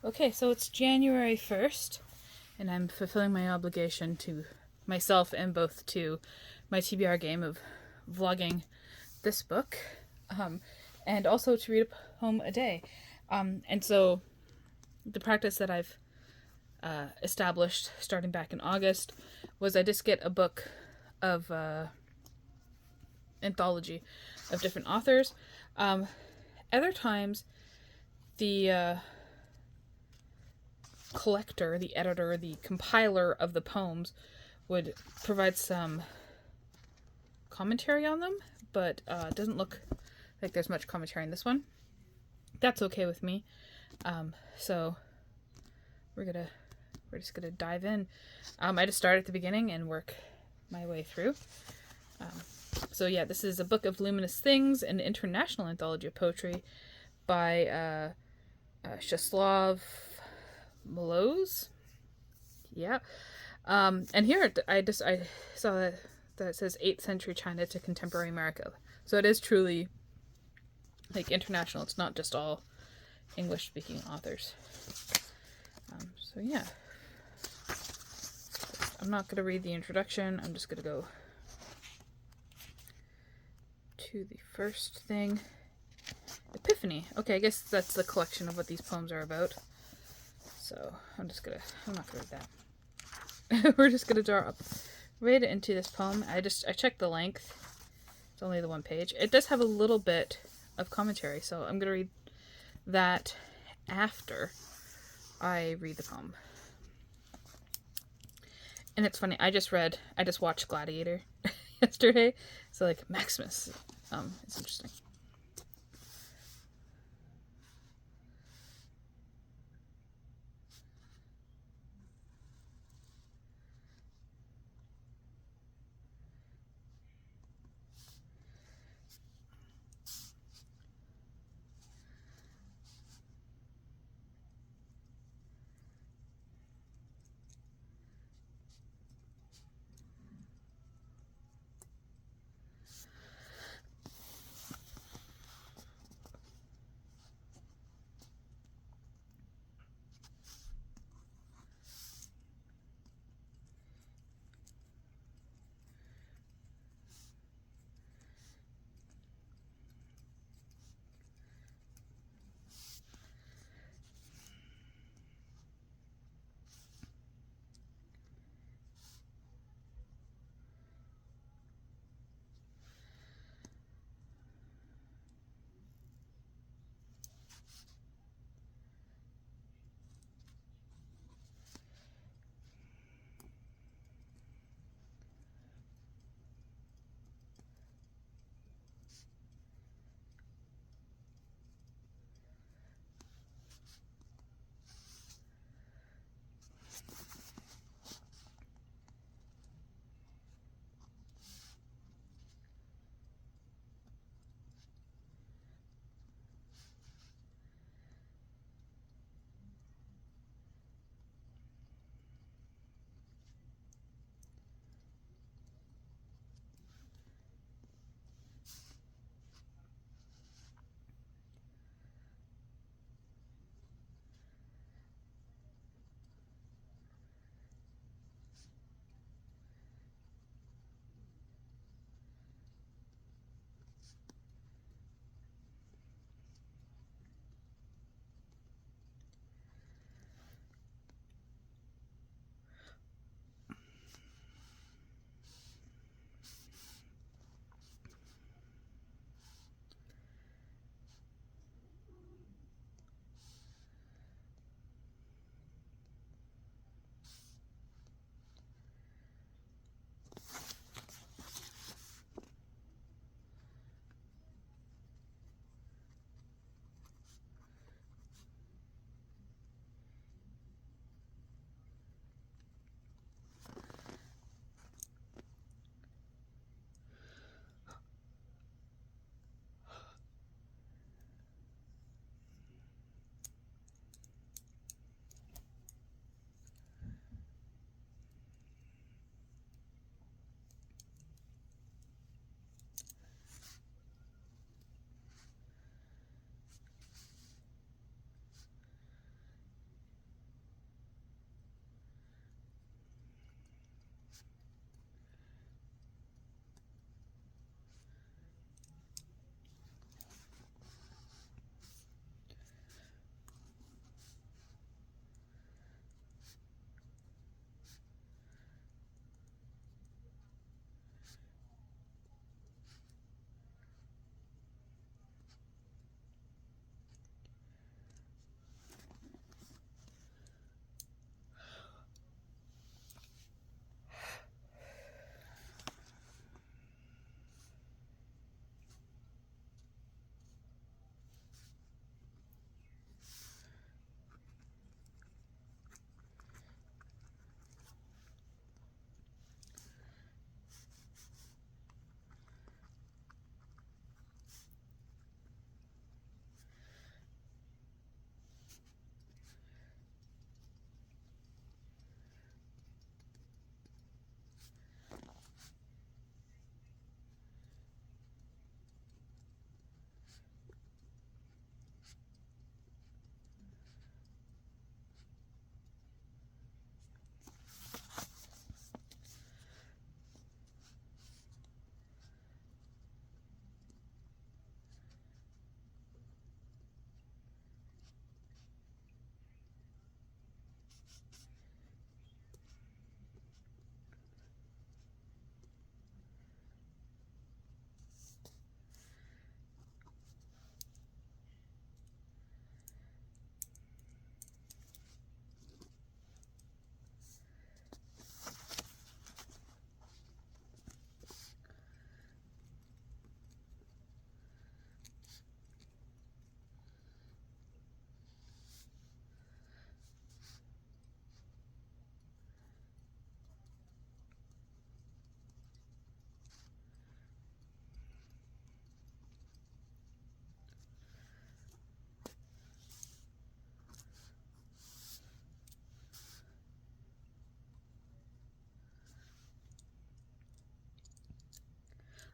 Okay, so it's January 1st, and I'm fulfilling my obligation to myself and both to my TBR game of vlogging this book, um, and also to read a poem a day. And so the practice that I've established starting back in August was I just get a book of anthology of different authors. Other times, the collector, the editor, the compiler of the poems would provide some commentary on them, but it doesn't look like there's much commentary in this one. That's okay with me. So we're just gonna dive in. I just start at the beginning and work my way through. So yeah, this is a book of luminous things, an international anthology of poetry by Czeslaw Maloz. Yeah. And here I saw that it says 8th century China to contemporary America. So it is truly like international. It's not just all English speaking authors. So yeah. I'm not going to read the introduction. I'm just going to go to the first thing. Epiphany. Okay, I guess that's the collection of what these poems are about. So I'm not going to read that. We're just going to draw up right into this poem. I checked the length. It's only the one page. It does have a little bit of commentary, so I'm going to read that after I read the poem. And it's funny, I just watched Gladiator yesterday, so like Maximus, it's interesting.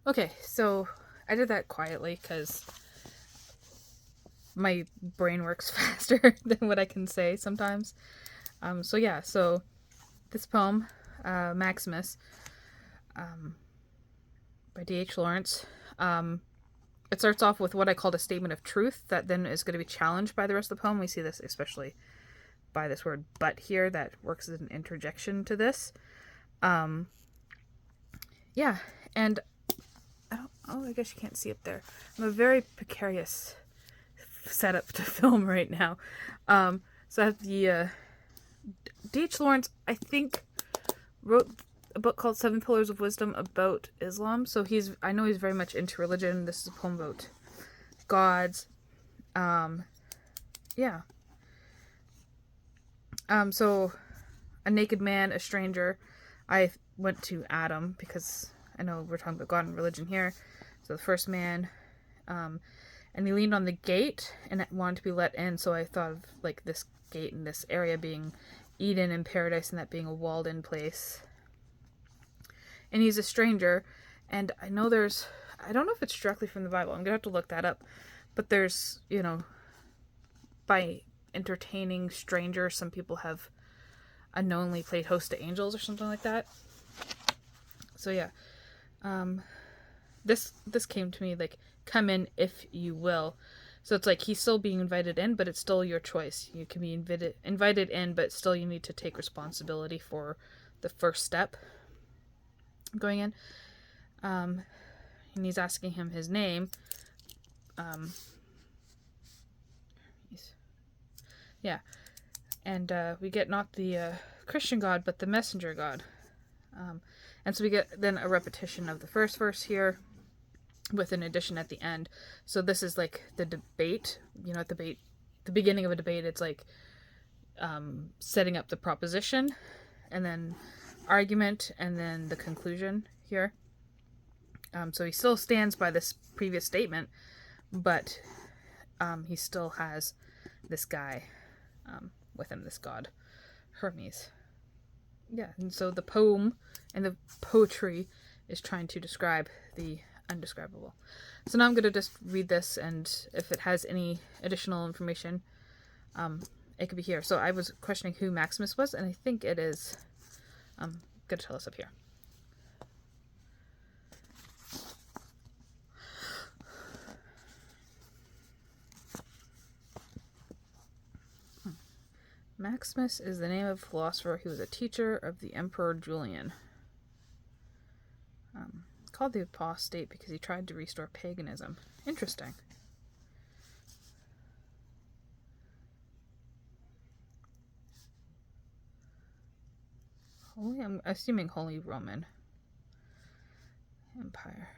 Okay, so I did that quietly because my brain works faster than what I can say sometimes. So yeah, so this poem, Maximus, by D.H. Lawrence, it starts off with what I called a statement of truth that then is going to be challenged by the rest of the poem. We see this especially by this word but here that works as an interjection to this. Yeah, and I guess you can't see up there. I'm a very precarious setup to film right now. So I have the D.H. Lawrence, I think, wrote a book called Seven Pillars of Wisdom about Islam. So I know he's very much into religion. This is a poem about gods. Yeah. So a naked man, a stranger. I went to Adam because I know we're talking about God and religion here. So the first man, and he leaned on the gate and wanted to be let in. So I thought of like this gate in this area being Eden and paradise, and that being a walled in place. And he's a stranger, and I know I don't know if it's directly from the Bible. I'm gonna have to look that up. But there's, by entertaining strangers, some people have unknowingly played host to angels or something like that. So yeah, this came to me like, come in if you will. So it's like he's still being invited in, but it's still your choice. You can be invited in, but still you need to take responsibility for the first step going in. And he's asking him his name. Yeah. And we get not the Christian God, but the messenger God. And so we get then a repetition of the first verse here with an addition at the end. So this is like the debate. At the beginning of a debate, it's like setting up the proposition and then argument and then the conclusion here. So he still stands by this previous statement, but he still has this guy with him, this god, Hermes. Yeah, and so the poem and the poetry is trying to describe the undescribable. So now I'm going to just read this, and if it has any additional information, it could be here. So I was questioning who Maximus was, and I think it is going to tell us up here. Maximus is the name of a philosopher who was a teacher of the Emperor Julian. Called the apostate because he tried to restore paganism. Interesting. I'm assuming Holy Roman Empire.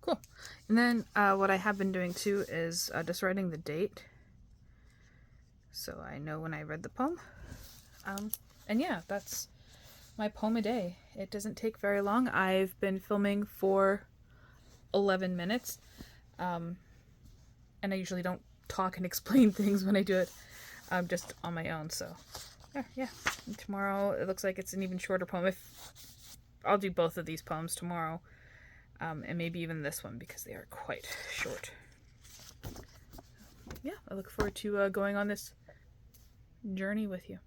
Cool. And then what I have been doing too is just writing the date, so I know when I read the poem. And yeah, that's my poem a day. It doesn't take very long. I've been filming for 11 minutes, and I usually don't talk and explain things when I do it just on my own. So yeah. And tomorrow it looks like it's an even shorter poem. I'll do both of these poems tomorrow. And maybe even this one because they are quite short. Yeah, I look forward to going on this journey with you.